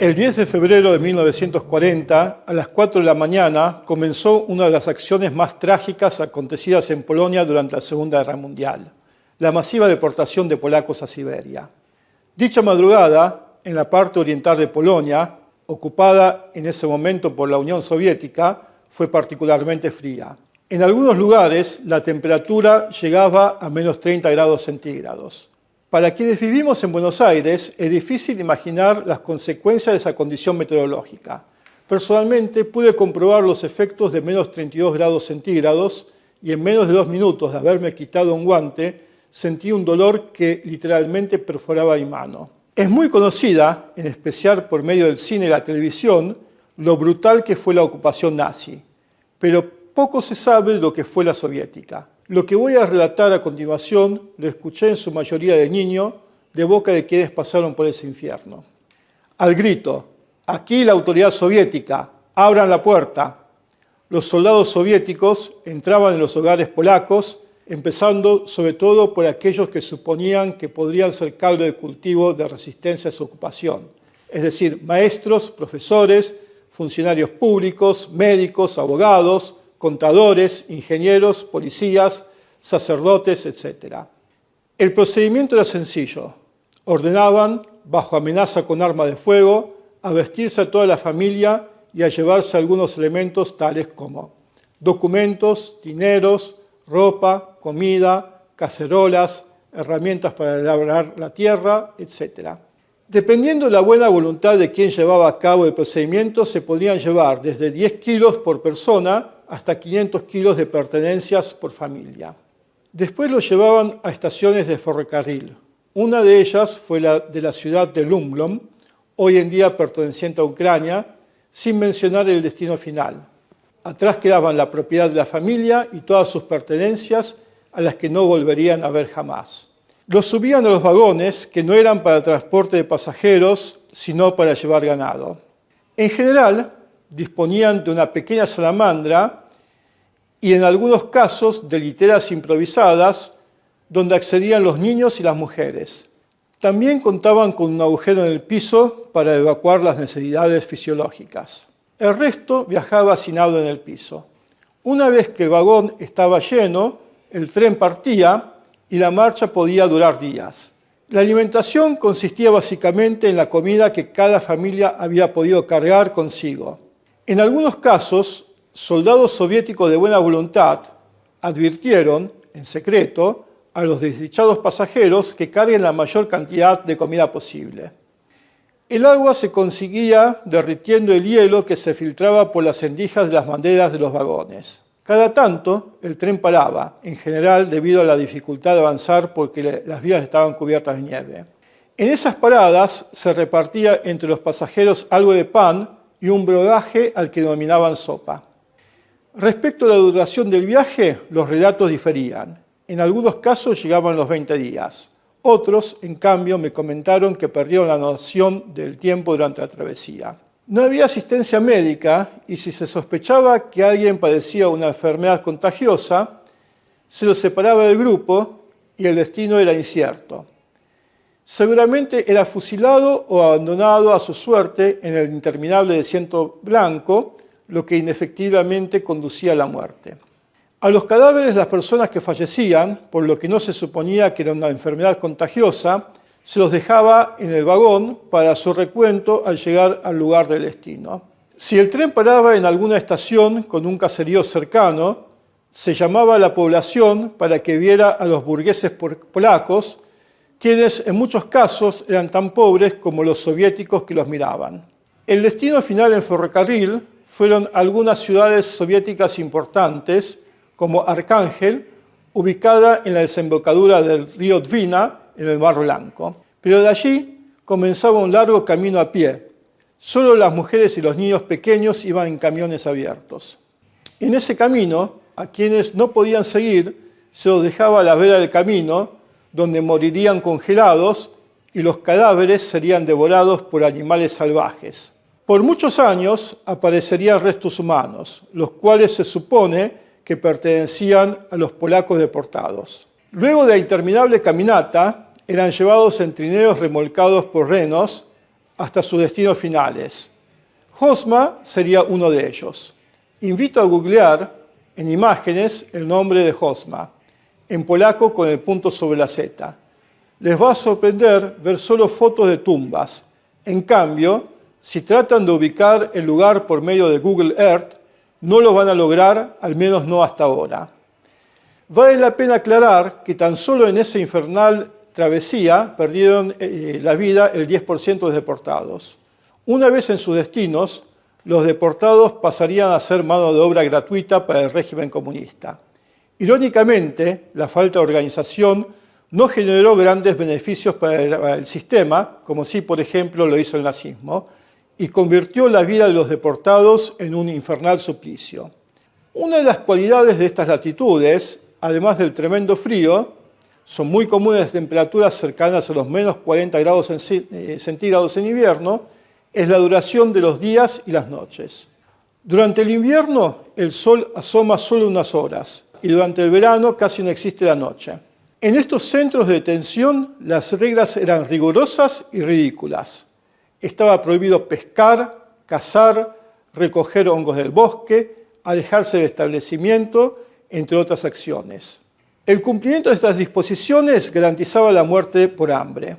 El 10 de febrero de 1940, a las 4 de la mañana, comenzó una de las acciones más trágicas acontecidas en Polonia durante la Segunda Guerra Mundial, la masiva deportación de polacos a Siberia. Dicha madrugada, en la parte oriental de Polonia, ocupada en ese momento por la Unión Soviética, fue particularmente fría. En algunos lugares, la temperatura llegaba a menos 30 grados centígrados. Para quienes vivimos en Buenos Aires, es difícil imaginar las consecuencias de esa condición meteorológica. Personalmente, pude comprobar los efectos de menos 32 grados centígrados y en menos de 2 minutos de haberme quitado un guante, sentí un dolor que literalmente perforaba mi mano. Es muy conocida, en especial por medio del cine y la televisión, lo brutal que fue la ocupación nazi, pero poco se sabe de lo que fue la soviética. Lo que voy a relatar a continuación lo escuché en su mayoría de niño, de boca de quienes pasaron por ese infierno. Al grito, aquí la autoridad soviética, abran la puerta. Los soldados soviéticos entraban en los hogares polacos, empezando sobre todo por aquellos que suponían que podrían ser caldo de cultivo de resistencia a su ocupación, es decir, maestros, profesores, funcionarios públicos, médicos, abogados, contadores, ingenieros, policías, sacerdotes, etc. El procedimiento era sencillo. Ordenaban, bajo amenaza con arma de fuego, a vestirse a toda la familia y a llevarse algunos elementos tales como documentos, dineros, ropa, comida, cacerolas, herramientas para labrar la tierra, etc. Dependiendo de la buena voluntad de quien llevaba a cabo el procedimiento, se podrían llevar desde 10 kilos por persona hasta 500 kilos de pertenencias por familia. Después los llevaban a estaciones de ferrocarril. Una de ellas fue la de la ciudad de Lublin, hoy en día perteneciente a Ucrania, sin mencionar el destino final. Atrás quedaban la propiedad de la familia y todas sus pertenencias a las que no volverían a ver jamás. Los subían a los vagones que no eran para transporte de pasajeros, sino para llevar ganado. En general, disponían de una pequeña salamandra y en algunos casos de literas improvisadas donde accedían los niños y las mujeres. También contaban con un agujero en el piso para evacuar las necesidades fisiológicas. El resto viajaba hacinado en el piso. Una vez que el vagón estaba lleno, el tren partía y la marcha podía durar días. La alimentación consistía básicamente en la comida que cada familia había podido cargar consigo. En algunos casos, soldados soviéticos de buena voluntad advirtieron, en secreto, a los desdichados pasajeros que carguen la mayor cantidad de comida posible. El agua se conseguía derritiendo el hielo que se filtraba por las rendijas de las banderas de los vagones. Cada tanto, el tren paraba, en general debido a la dificultad de avanzar porque las vías estaban cubiertas de nieve. En esas paradas se repartía entre los pasajeros algo de pan y un brebaje al que denominaban sopa. Respecto a la duración del viaje, los relatos diferían. En algunos casos llegaban los 20 días. Otros, en cambio, me comentaron que perdieron la noción del tiempo durante la travesía. No había asistencia médica y si se sospechaba que alguien padecía una enfermedad contagiosa, se lo separaba del grupo y el destino era incierto. Seguramente era fusilado o abandonado a su suerte en el interminable desierto blanco, lo que inefectivamente conducía a la muerte. A los cadáveres de las personas que fallecían, por lo que no se suponía que era una enfermedad contagiosa, se los dejaba en el vagón para su recuento al llegar al lugar del destino. Si el tren paraba en alguna estación con un caserío cercano, se llamaba a la población para que viera a los burgueses polacos, quienes en muchos casos eran tan pobres como los soviéticos que los miraban. El destino final en ferrocarril fueron algunas ciudades soviéticas importantes, como Arcángel, ubicada en la desembocadura del río Dvina, en el Mar Blanco. Pero de allí comenzaba un largo camino a pie. Solo las mujeres y los niños pequeños iban en camiones abiertos. En ese camino, a quienes no podían seguir, se los dejaba a la vera del camino, donde morirían congelados y los cadáveres serían devorados por animales salvajes. Por muchos años aparecerían restos humanos, los cuales se supone que pertenecían a los polacos deportados. Luego de la interminable caminata, eran llevados en trineos remolcados por renos hasta sus destinos finales. Hosma sería uno de ellos. Invito a googlear en imágenes el nombre de Hosma, en polaco con el punto sobre la Z. Les va a sorprender ver solo fotos de tumbas. En cambio, si tratan de ubicar el lugar por medio de Google Earth, no lo van a lograr, al menos no hasta ahora. Vale la pena aclarar que tan solo en esa infernal travesía perdieron la vida el 10% de deportados. Una vez en sus destinos, los deportados pasarían a ser mano de obra gratuita para el régimen comunista. Irónicamente, la falta de organización no generó grandes beneficios para el sistema, como sí, por ejemplo, lo hizo el nazismo, y convirtió la vida de los deportados en un infernal suplicio. Una de las cualidades de estas latitudes, además del tremendo frío, son muy comunes temperaturas cercanas a los menos 40 grados centígrados en invierno, es la duración de los días y las noches. Durante el invierno, el sol asoma solo unas horas, y durante el verano casi no existe la noche. En estos centros de detención, las reglas eran rigurosas y ridículas. Estaba prohibido pescar, cazar, recoger hongos del bosque, alejarse del establecimiento, entre otras acciones. El cumplimiento de estas disposiciones garantizaba la muerte por hambre.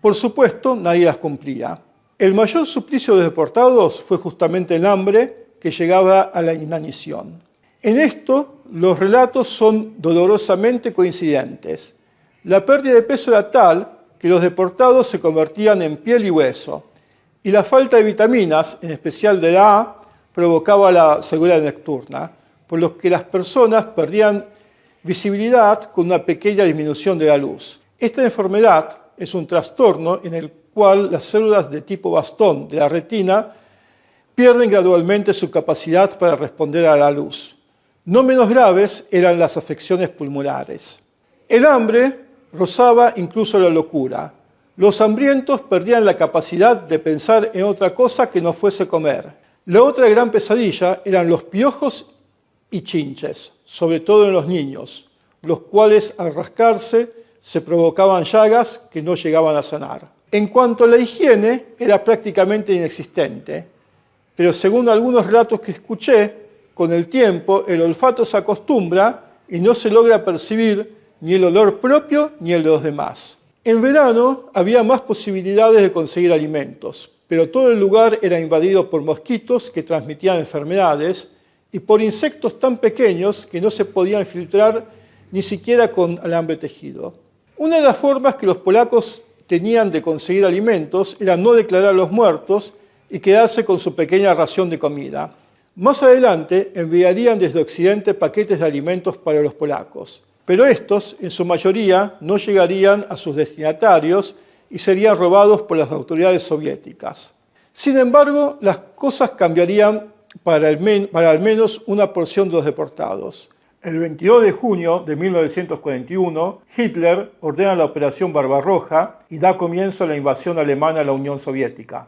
Por supuesto, nadie las cumplía. El mayor suplicio de los deportados fue justamente el hambre, que llegaba a la inanición. En esto, los relatos son dolorosamente coincidentes. La pérdida de peso era tal que los deportados se convertían en piel y hueso, y la falta de vitaminas, en especial de la A, provocaba la ceguera nocturna, por lo que las personas perdían visibilidad con una pequeña disminución de la luz. Esta enfermedad es un trastorno en el cual las células de tipo bastón de la retina pierden gradualmente su capacidad para responder a la luz. No menos graves eran las afecciones pulmonares. El hambre rozaba incluso la locura. Los hambrientos perdían la capacidad de pensar en otra cosa que no fuese comer. La otra gran pesadilla eran los piojos y chinches, sobre todo en los niños, los cuales al rascarse se provocaban llagas que no llegaban a sanar. En cuanto a la higiene, era prácticamente inexistente, pero según algunos relatos que escuché, con el tiempo el olfato se acostumbra y no se logra percibir ni el olor propio ni el de los demás. En verano había más posibilidades de conseguir alimentos, pero todo el lugar era invadido por mosquitos que transmitían enfermedades y por insectos tan pequeños que no se podían filtrar ni siquiera con alambre tejido. Una de las formas que los polacos tenían de conseguir alimentos era no declarar a los muertos y quedarse con su pequeña ración de comida. Más adelante enviarían desde Occidente paquetes de alimentos para los polacos, pero estos, en su mayoría, no llegarían a sus destinatarios y serían robados por las autoridades soviéticas. Sin embargo, las cosas cambiarían para al menos una porción de los deportados. El 22 de junio de 1941, Hitler ordena la Operación Barbarroja y da comienzo a la invasión alemana a la Unión Soviética.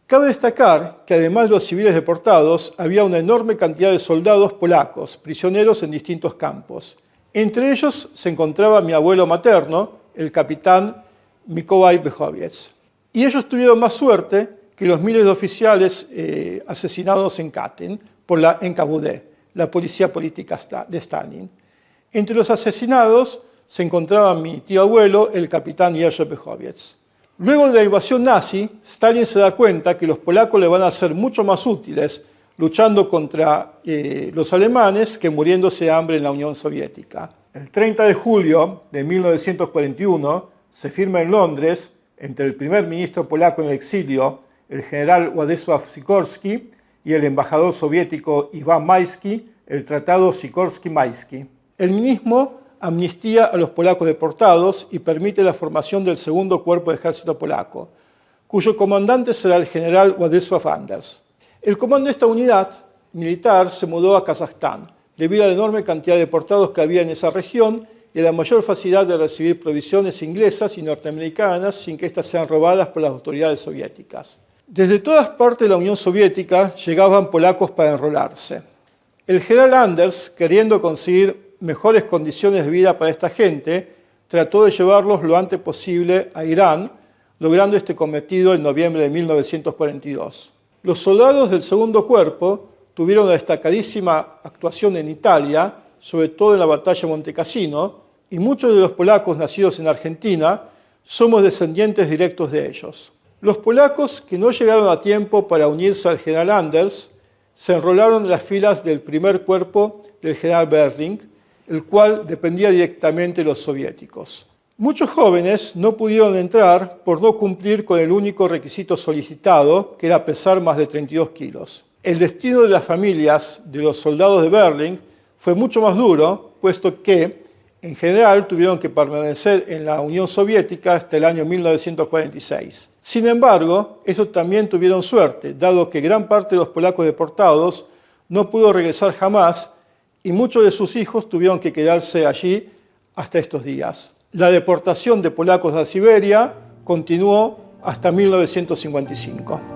Cabe destacar que además de los civiles deportados, había una enorme cantidad de soldados polacos, prisioneros en distintos campos. Entre ellos se encontraba mi abuelo materno, el capitán Mikołaj Bychowiec. Y ellos tuvieron más suerte que los miles de oficiales asesinados en Katyn por la NKVD, la policía política de Stalin. Entre los asesinados se encontraba mi tío abuelo, el capitán Jerzy Bychowiec. Luego de la invasión nazi, Stalin se da cuenta que los polacos le van a ser mucho más útiles luchando contra los alemanes que muriéndose de hambre en la Unión Soviética. El 30 de julio de 1941 se firma en Londres, entre el primer ministro polaco en el exilio, el general Władysław Sikorski, y el embajador soviético Iván Maisky, el Tratado Sikorski-Maisky. El mismo amnistía a los polacos deportados y permite la formación del segundo cuerpo de ejército polaco, cuyo comandante será el general Władysław Anders. El comando de esta unidad militar se mudó a Kazajstán, debido a la enorme cantidad de deportados que había en esa región y a la mayor facilidad de recibir provisiones inglesas y norteamericanas sin que éstas sean robadas por las autoridades soviéticas. Desde todas partes de la Unión Soviética llegaban polacos para enrolarse. El general Anders, queriendo conseguir mejores condiciones de vida para esta gente, trató de llevarlos lo antes posible a Irán, logrando este cometido en noviembre de 1942. Los soldados del segundo cuerpo tuvieron una destacadísima actuación en Italia, sobre todo en la batalla de Monte Cassino, y muchos de los polacos nacidos en Argentina somos descendientes directos de ellos. Los polacos que no llegaron a tiempo para unirse al general Anders se enrolaron en las filas del primer cuerpo del general Berling, el cual dependía directamente de los soviéticos. Muchos jóvenes no pudieron entrar por no cumplir con el único requisito solicitado, que era pesar más de 32 kilos. El destino de las familias de los soldados de Berling fue mucho más duro, puesto que, en general, tuvieron que permanecer en la Unión Soviética hasta el año 1946. Sin embargo, estos también tuvieron suerte, dado que gran parte de los polacos deportados no pudo regresar jamás y muchos de sus hijos tuvieron que quedarse allí hasta estos días. La deportación de polacos a Siberia continuó hasta 1955.